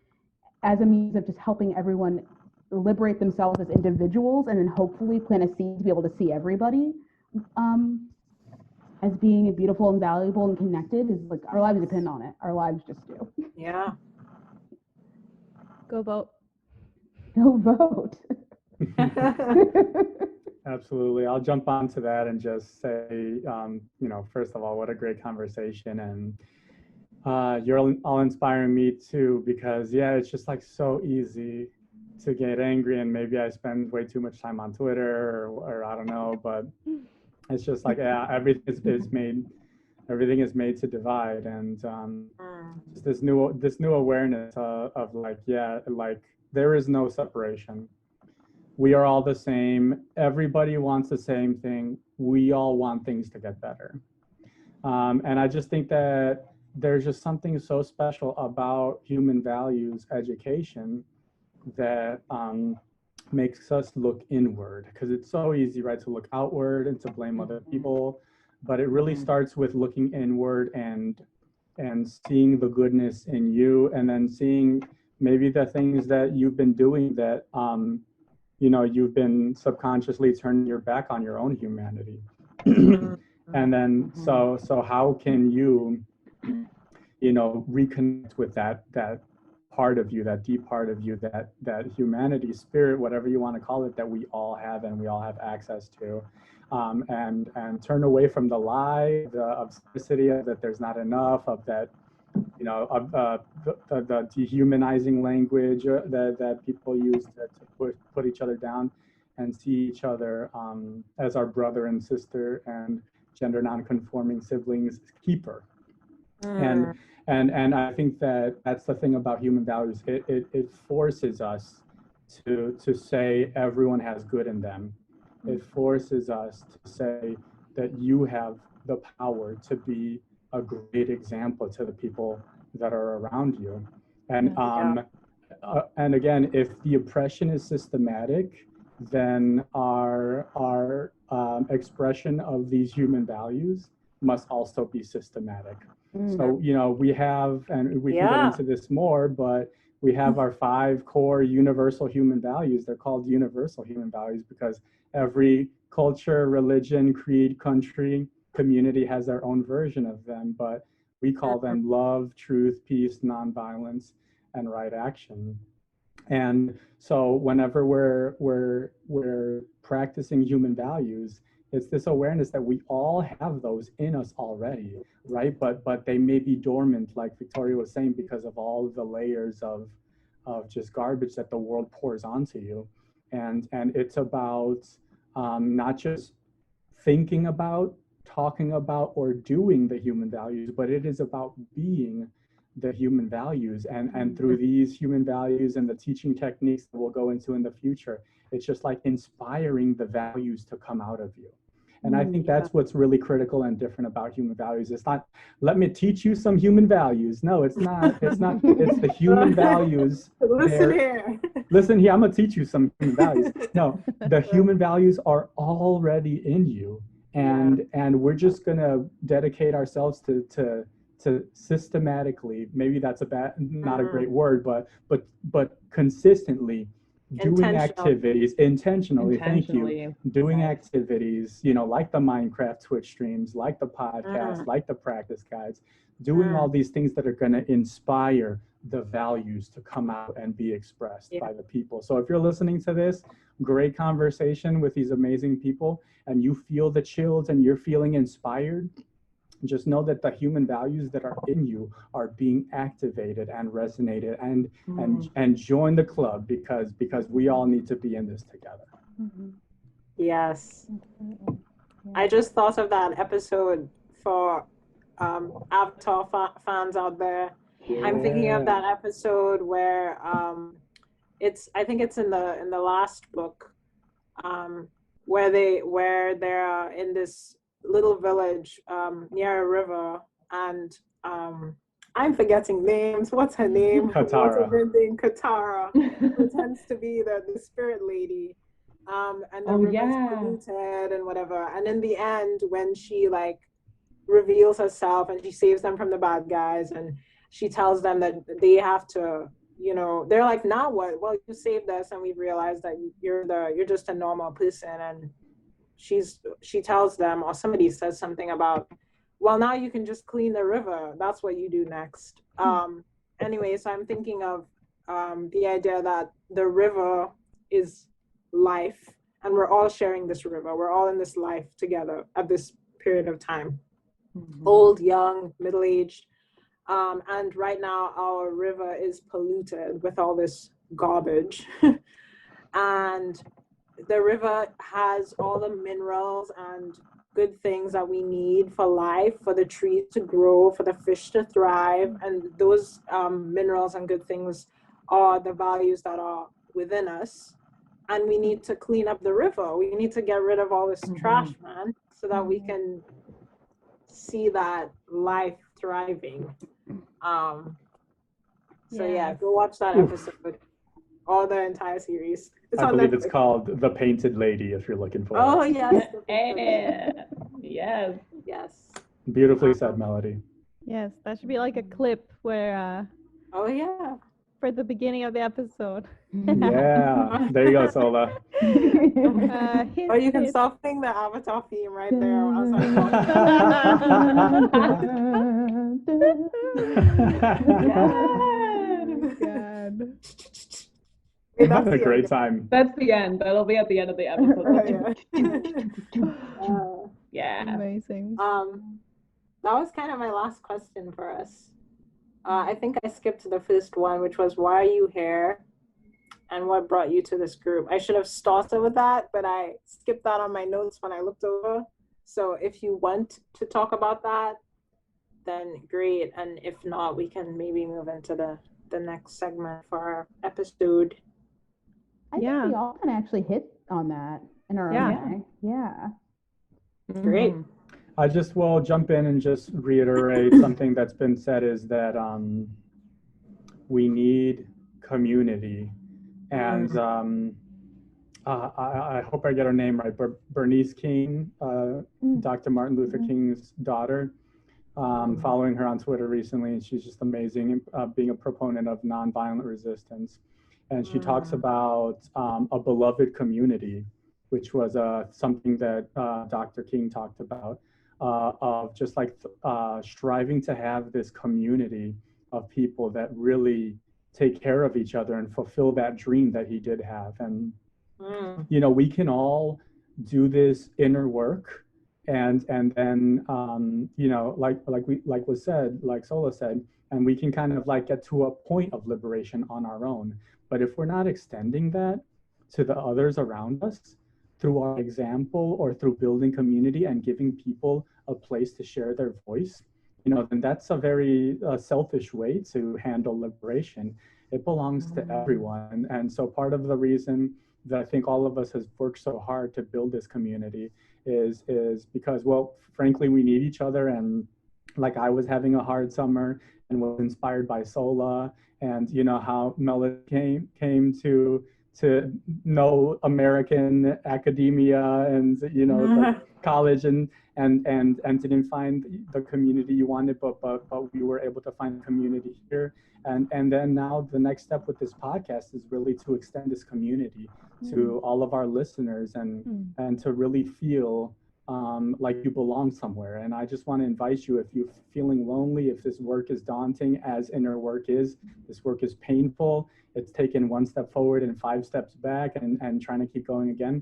as a means of just helping everyone liberate themselves as individuals and then hopefully plant a seed to be able to see everybody. As being beautiful and valuable and connected is like our lives depend on it. Our lives just do. Yeah. Go vote. Go vote. Absolutely. I'll jump onto that and just say, you know, first of all, what a great conversation. And you're all inspiring me too, because yeah, it's just like so easy to get angry. And maybe I spend way too much time on Twitter or I don't know, but it's just like, yeah, everything is made to divide. And just this new awareness of like, yeah, like there is no separation. We are all the same. Everybody wants the same thing. We all want things to get better. And I just think that there's just something so special about human values education that makes us look inward, because it's so easy, right, to look outward and to blame other people, but it really starts with looking inward and seeing the goodness in you, and then seeing maybe the things that you've been doing that you know, you've been subconsciously turning your back on your own humanity. And then so how can you, you know, reconnect with that part of you, that deep part of you, that humanity, spirit, whatever you want to call it, that we all have and we all have access to, and turn away from the lie, the obscenity of that there's not enough, of that, you know, of the dehumanizing language that people use to put each other down, and see each other as our brother and sister and gender non-conforming siblings keeper. And I think that that's the thing about human values. It forces us to say everyone has good in them. It forces us to say that you have the power to be a great example to the people that are around you. And again, if the oppression is systematic, then our expression of these human values must also be systematic. So, you know, we have, and we can get into this more, but we have our 5 core universal human values. They're called universal human values because every culture, religion, creed, country, community has their own version of them, but we call them love, truth, peace, nonviolence, and right action. And so whenever we're practicing human values, it's this awareness that we all have those in us already, right? But they may be dormant, like Victoria was saying, because of all of the layers of just garbage that the world pours onto you. And it's about not just thinking about, talking about, or doing the human values, but it is about being the human values. And through these human values and the teaching techniques that we'll go into in the future, it's just like inspiring the values to come out of you. And I think that's what's really critical and different about human values. It's not, let me teach you some human values. No, it's not. It's not. It's the human values. Listen here. Listen here, I'm going to teach you some human values. No, the human values are already in you. And we're just going to dedicate ourselves to systematically, maybe that's not a great word, but consistently doing activities intentionally. Thank you. Doing activities, like the Minecraft Twitch streams, like the podcast, like the practice guides, doing all these things that are going to inspire the values to come out and be expressed by the people. So if you're listening to this, great conversation with these amazing people, and you feel the chills and you're feeling inspired, just know that the human values that are in you are being activated and resonated, and join the club because we all need to be in this together. Yes. I just thought of that episode for Avatar fans out there. I'm thinking of that episode where I think it's in the last book, where they're in this little village near a river, and I'm forgetting names. What's her name? Katara. What's her name? Katara pretends to be the spirit lady, and the river's polluted and whatever. And in the end, when she like reveals herself and she saves them from the bad guys, and she tells them that they have to, they're like, now what? Well, you saved us, and we've realized that you're just a normal person. And she tells them, or somebody says something about, well, now you can just clean the river. That's what you do next. Anyway, so I'm thinking of the idea that the river is life, and we're all sharing this river. We're all in this life together at this period of time. Old, young, middle-aged. And right now our river is polluted with all this garbage. And the river has all the minerals and good things that we need for life, for the trees to grow, for the fish to thrive. And those minerals and good things are the values that are within us. And we need to clean up the river. We need to get rid of all this trash, man, so that we can see that life thriving. Go watch that episode, or the entire series. I believe it's called The Painted Lady, if you're looking for it. Oh, yes. Yes. Beautifully said, Melody. Yes, that should be like a clip where for the beginning of the episode. Yeah, there you go, Sola. Or you can start playing the Avatar theme right there. God. We're having a great time. That's the end. That'll be at the end of the episode. Amazing. That was kind of my last question for us. I think I skipped the first one, which was, why are you here? And what brought you to this group? I should have started with that, but I skipped that on my notes when I looked over. So if you want to talk about that, then great. And if not, we can maybe move into the next segment for our episode. I think we all can actually hit on that in our own way. Yeah. Great. I just will jump in and just reiterate something that's been said, is that we need community. And I hope I get her name right, but Bernice King, Dr. Martin Luther King's daughter, following her on Twitter recently, and she's just amazing, being a proponent of nonviolent resistance. And she talks about a beloved community, which was something that Dr. King talked about, of just like striving to have this community of people that really take care of each other and fulfill that dream that he did have. And we can all do this inner work, and then like was said, like Sola said, and we can kind of like get to a point of liberation on our own. But if we're not extending that to the others around us through our example, or through building community and giving people a place to share their voice, then that's a very selfish way to handle liberation. It belongs to everyone. And so part of the reason that I think all of us has worked so hard to build this community is because, well, frankly, we need each other. And like, I was having a hard summer and was inspired by Sola, and you know how Melody came to know American academia and you know like college, and didn't find the community you wanted, but we were able to find a community here. And then now the next step with this podcast is really to extend this community to all of our listeners, and to really feel like you belong somewhere. And I just want to invite you, if you're feeling lonely, if this work is daunting, as inner work is, this work is painful, it's taken one step forward and 5 steps back, and trying to keep going again.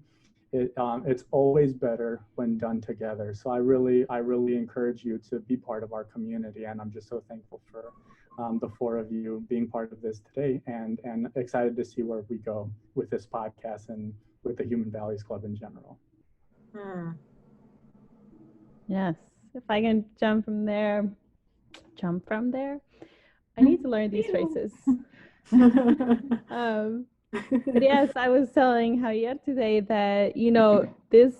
It's always better when done together. So I really encourage you to be part of our community, and I'm just so thankful for the 4 of you being part of this today, and excited to see where we go with this podcast and with the Human Values Club in general. Yes, if I can jump from there. I need to learn these phrases. But yes, I was telling Javier today that, you know, this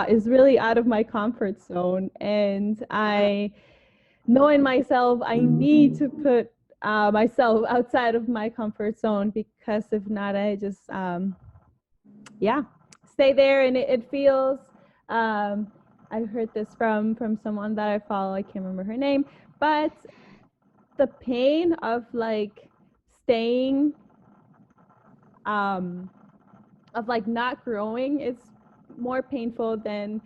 is really out of my comfort zone, and I know in myself I need to put myself outside of my comfort zone, because if not, I just stay there, and it feels I heard this from someone that I follow, I can't remember her name, but the pain of like staying of like not growing is more painful than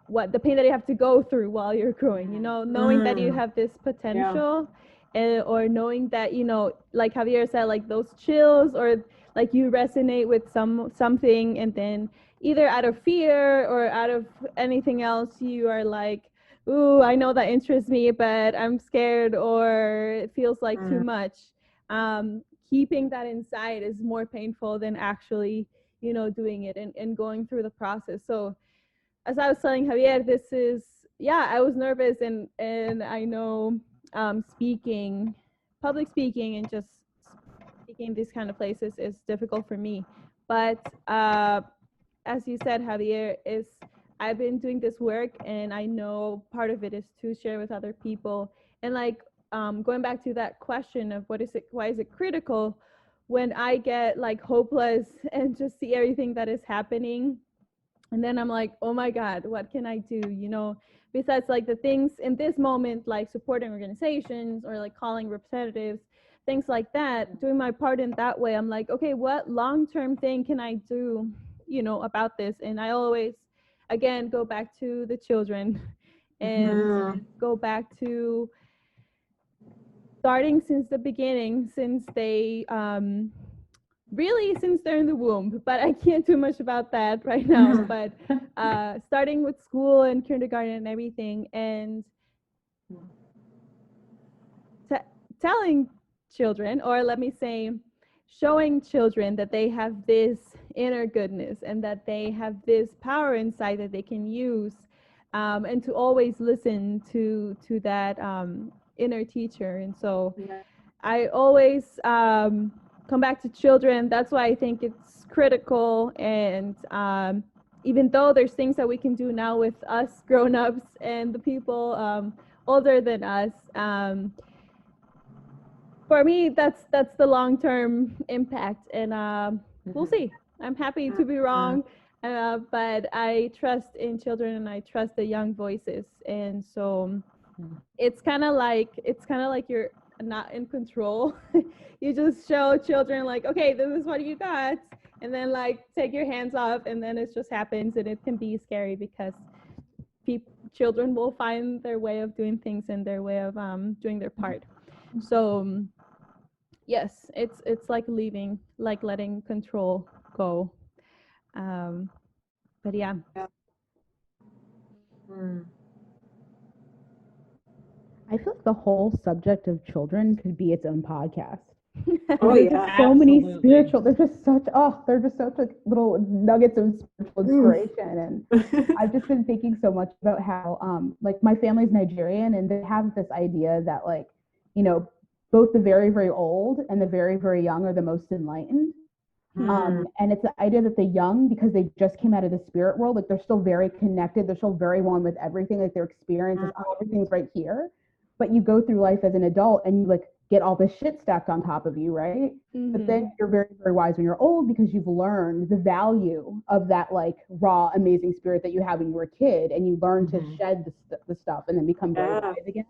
what the pain that you have to go through while you're growing, you know, knowing that you have this potential, or knowing that, you know, like Javier said, like those chills, or like you resonate with something, and then either out of fear or out of anything else, you are like, ooh, I know that interests me, but I'm scared, or it feels like too much. Keeping that inside is more painful than actually, you know, doing it and going through the process. So as I was telling Javier, this is, I was nervous, and I know public speaking and just speaking these kind of places is difficult for me. But as you said, Javier, I've been doing this work, and I know part of it is to share with other people. And like going back to that question of why is it critical, when I get like hopeless and just see everything that is happening, and then I'm like, oh my God, what can I do? You know, besides like the things in this moment, like supporting organizations or like calling representatives, things like that, doing my part in that way. I'm like, okay, what long-term thing can I do, you know, about this? And I always, again, go back to the children, and go back to starting since the beginning, since they really since they're in the womb, but I can't do much about that right now. But starting with school and kindergarten and everything, and telling children, or let me say, showing children that they have this inner goodness, and that they have this power inside that they can use, and to always listen to that inner teacher. And so I always come back to children. That's why I think it's critical. And even though there's things that we can do now with us grown-ups and the people older than us, for me, that's the long-term impact. And we'll see. I'm happy to be wrong, but I trust in children, and I trust the young voices. And so it's kind of like you're not in control. You just show children like, okay, this is what you got, and then like take your hands off, and then it just happens. And it can be scary, because children will find their way of doing things and their way of doing their part. So yes, it's like letting control go. But yeah. I feel like the whole subject of children could be its own podcast. Oh There's yeah, just so many absolutely. spiritual. They're just such like little nuggets of spiritual inspiration. And I've just been thinking so much about how like my family's Nigerian, and they have this idea that, like, you know, both the very, very old and the very, very young are the most enlightened. And it's the idea that the young, because they just came out of the spirit world, like they're still very connected, they're still very one with everything, like their experiences, everything's right here. But you go through life as an adult and you like get all this shit stacked on top of you, right? But then you're very, very wise when you're old because you've learned the value of that like raw, amazing spirit that you had when you were a kid, and you learn to shed the stuff and then become very wise again.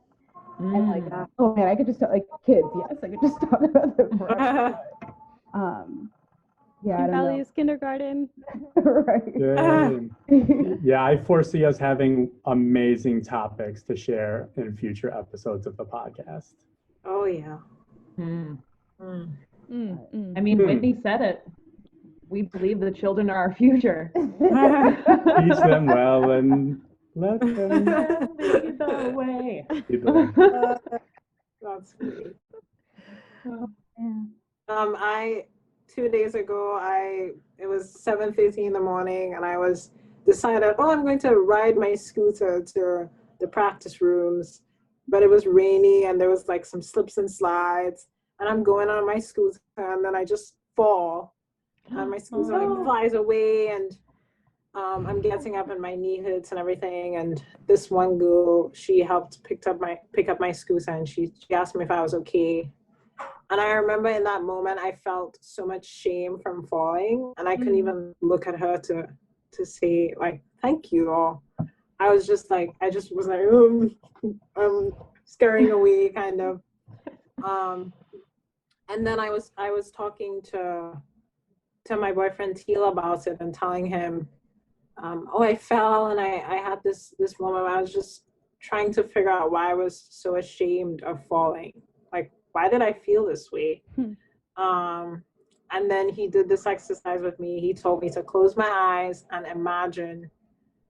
And like, oh man, I could just talk, like kids, yes, I could just talk about them forever. Yeah, I don't know. Values kindergarten. Right. Yeah, I foresee us having amazing topics to share in future episodes of the podcast. Oh yeah. I mean, Whitney said it. We believe the children are our future. Teach them well and let them lead the way. That's sweet. I 2 days ago, it was 7:30 in the morning, and I was decided, I'm going to ride my scooter to the practice rooms, but it was rainy and there was like some slips and slides, and I'm going on my scooter and then I just fall, and my scooter like flies away, and I'm getting up and my knee hurts and everything. And this one girl, she helped pick up my scooter, and she asked me if I was okay. And I remember in that moment, I felt so much shame from falling, and I couldn't even look at her to say like thank you, or I was just like, I'm scurrying away kind of. And then I was talking to my boyfriend Teal about it and telling him, I fell, and I had this moment where I was just trying to figure out why I was so ashamed of falling. Like, why did I feel this way? And then he did this exercise with me. He told me to close my eyes and imagine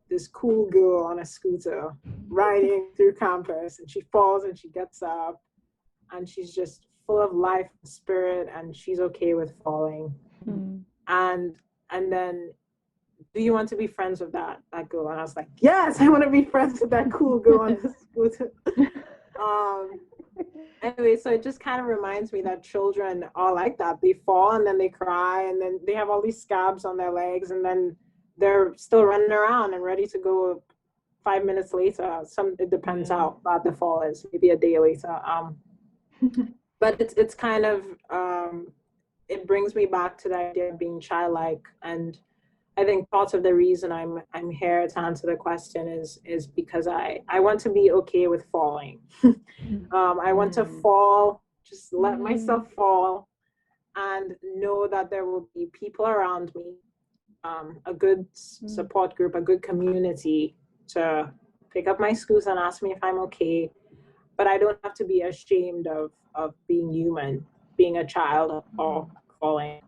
this cool girl on a scooter riding through campus, and she falls and she gets up and she's just full of life and spirit, and she's okay with falling. And then, do you want to be friends with that girl? And I was like, yes, I want to be friends with that cool girl on the scooter. Anyway, so it just kind of reminds me that children are like that. They fall and then they cry, and then they have all these scabs on their legs, and then they're still running around and ready to go 5 minutes later. It depends how bad the fall is, maybe a day later. But it's kind of it brings me back to the idea of being childlike. And I think part of the reason I'm here to answer the question is because I want to be okay with falling. I want to fall, just let myself fall, and know that there will be people around me, a good support group, a good community to pick up my scooter and ask me if I'm okay. But I don't have to be ashamed of being human, being a child, or falling.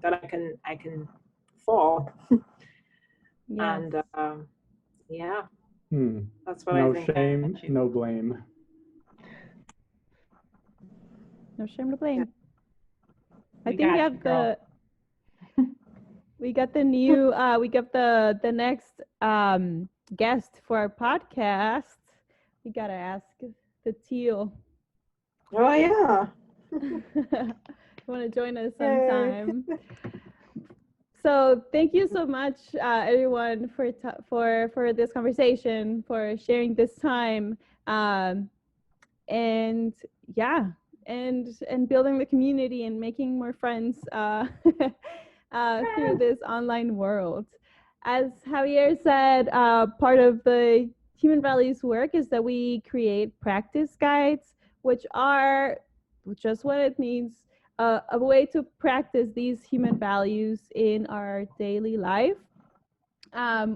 That I can fall. And that's what I think. No shame, no blame. No shame to blame. I think we got the new we got the next guest for our podcast. We gotta ask the Teal. Oh yeah. Want to join us sometime? So thank you so much, everyone, for this conversation, for sharing this time, and building the community and making more friends through this online world. As Javier said, part of the Human Values work is that we create practice guides, which are just what it means. A way to practice these human values in our daily life.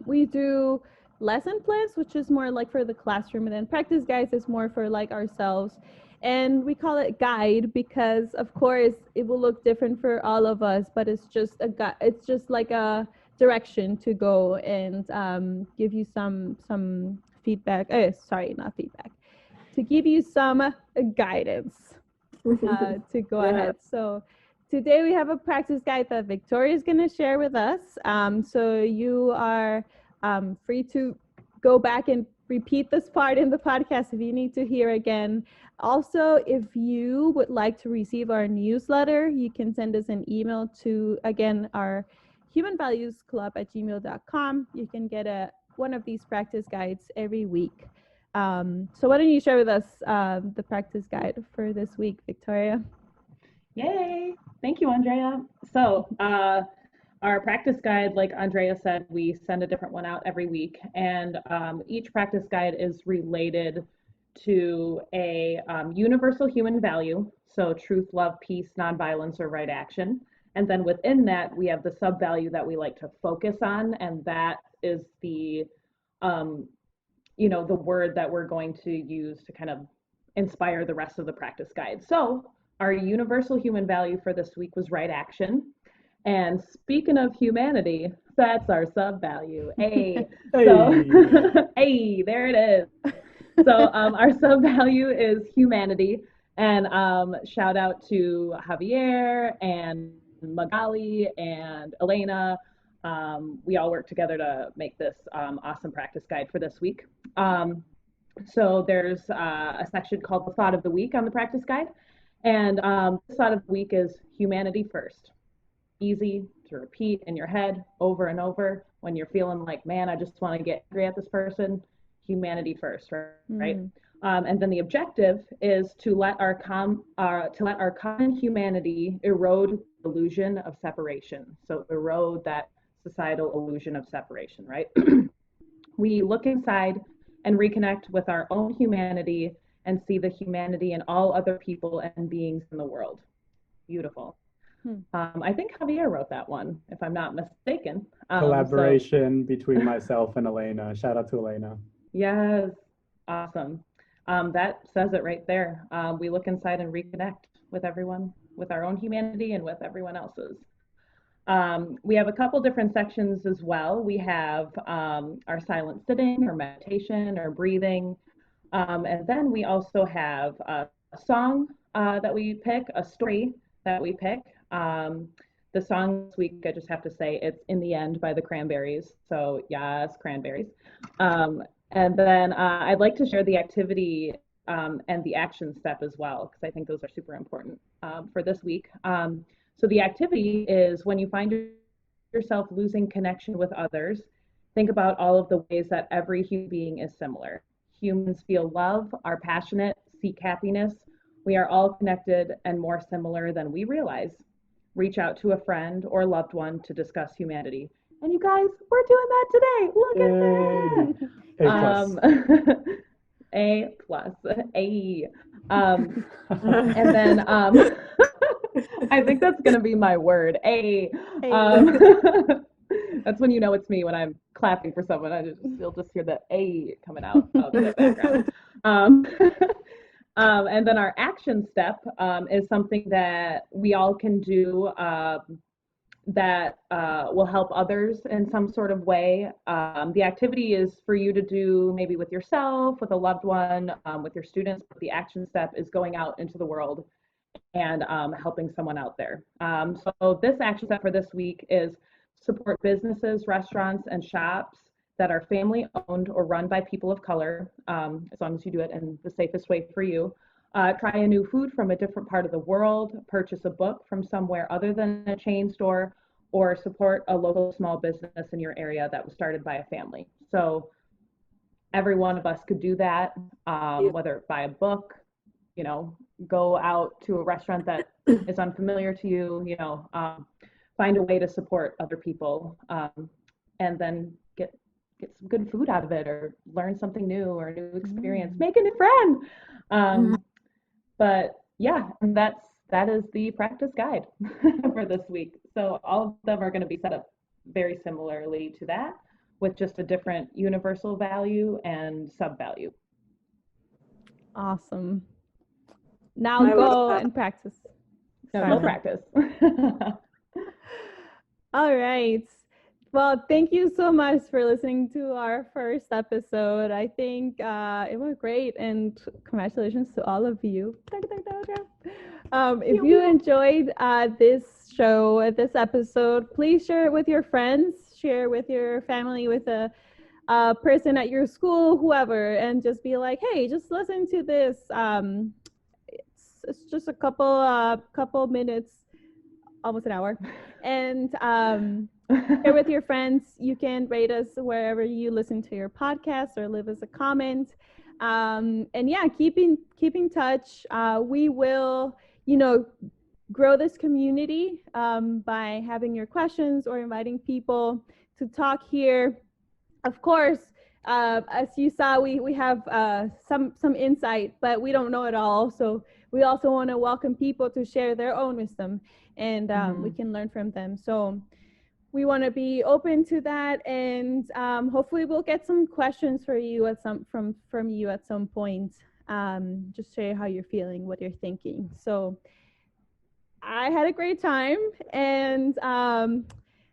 We do lesson plans, which is more like for the classroom, and then practice guides is more for like ourselves. And we call it guide because, of course, it will look different for all of us, but it's just it's just like a direction to go and give you some feedback. Not feedback. To give you some guidance. To go ahead. So today we have a practice guide that Victoria is going to share with us. So you are free to go back and repeat this part in the podcast if you need to hear again. Also, if you would like to receive our newsletter, you can send us an email to, again, our humanvaluesclub@gmail.com. You can get one of these practice guides every week. So why don't you share with us the practice guide for this week, Victoria? Yay! Thank you, Andrea. So our practice guide, like Andrea said, we send a different one out every week, and each practice guide is related to a universal human value, so truth, love, peace, nonviolence, or right action. And then within that, we have the sub-value that we like to focus on, and that is the the word that we're going to use to kind of inspire the rest of the practice guide. So our universal human value for this week was right action. And speaking of humanity, that's our sub-value. Hey. So, hey, there it is. So our sub-value is humanity. And shout out to Javier and Magali and Elena. We all worked together to make this awesome practice guide for this week. So there's a section called the Thought of the Week on the practice guide. And the thought of the week is humanity first. Easy to repeat in your head over and over when you're feeling like, man, I just want to get angry at this person. Humanity first, right? And then the objective is to let our common humanity erode the illusion of separation. So erode that societal illusion of separation, right? We look inside and reconnect with our own humanity and see the humanity in all other people and beings in the world. Beautiful. I think Javier wrote that one, if I'm not mistaken. Collaboration between myself and Elena. Shout out to Elena. Yes, awesome. That says it right there. We look inside and reconnect with everyone, with our own humanity and with everyone else's. We have a couple different sections as well. We have our silent sitting or meditation or breathing. And then we also have a song that we pick, a story that we pick. The song this week, I just have to say, it's In the End by the Cranberries. So yes, Cranberries. And then I'd like to share the activity and the action step as well, because I think those are super important for this week. So the activity is when you find yourself losing connection with others, think about all of the ways that every human being is similar. Humans feel love, are passionate, seek happiness. We are all connected and more similar than we realize. Reach out to a friend or loved one to discuss humanity. And you guys, we're doing that today. Look at that. A plus. A. And then I think that's going to be my word. A. That's when you know it's me when I'm clapping for someone. You'll just hear the A coming out of the background. And then our action step is something that we all can do that will help others in some sort of way. The activity is for you to do maybe with yourself, with a loved one, with your students. But the action step is going out into the world and helping someone out there. So this action step for this week is support businesses, restaurants, and shops that are family owned or run by people of color, as long as you do it in the safest way for you. Try a new food from a different part of the world, purchase a book from somewhere other than a chain store, or support a local small business in your area that was started by a family. So every one of us could do that, whether buy a book, go out to a restaurant that is unfamiliar to you, find a way to support other people, and then get some good food out of it, or learn something new, or a new experience, make a new friend. But yeah, and that is the practice guide for this week. So all of them are going to be set up very similarly to that, with just a different universal value and sub value. Awesome. Now go and practice. Go practice. All right. Well, thank you so much for listening to our first episode. I think it was great, and congratulations to all of you. If you enjoyed this show, this episode, please share it with your friends, share with your family, with person at your school, whoever, and just be like, hey, just listen to this. It's just a couple minutes, almost an hour, and share with your friends. You can rate us wherever you listen to your podcast or leave us a comment. And yeah, keep in touch. We will, grow this community by having your questions or inviting people to talk here. Of course, as you saw, we have some insight, but we don't know it all. So we also want to welcome people to share their own wisdom, and we can learn from them. So we want to be open to that, and hopefully we'll get some questions for you from you at some point. Just share how you're feeling, what you're thinking. So I had a great time, and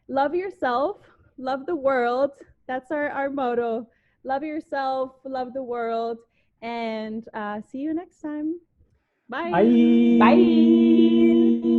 love yourself, love the world. That's our motto. Love yourself, love the world, and see you next time. Bye. Bye. Bye.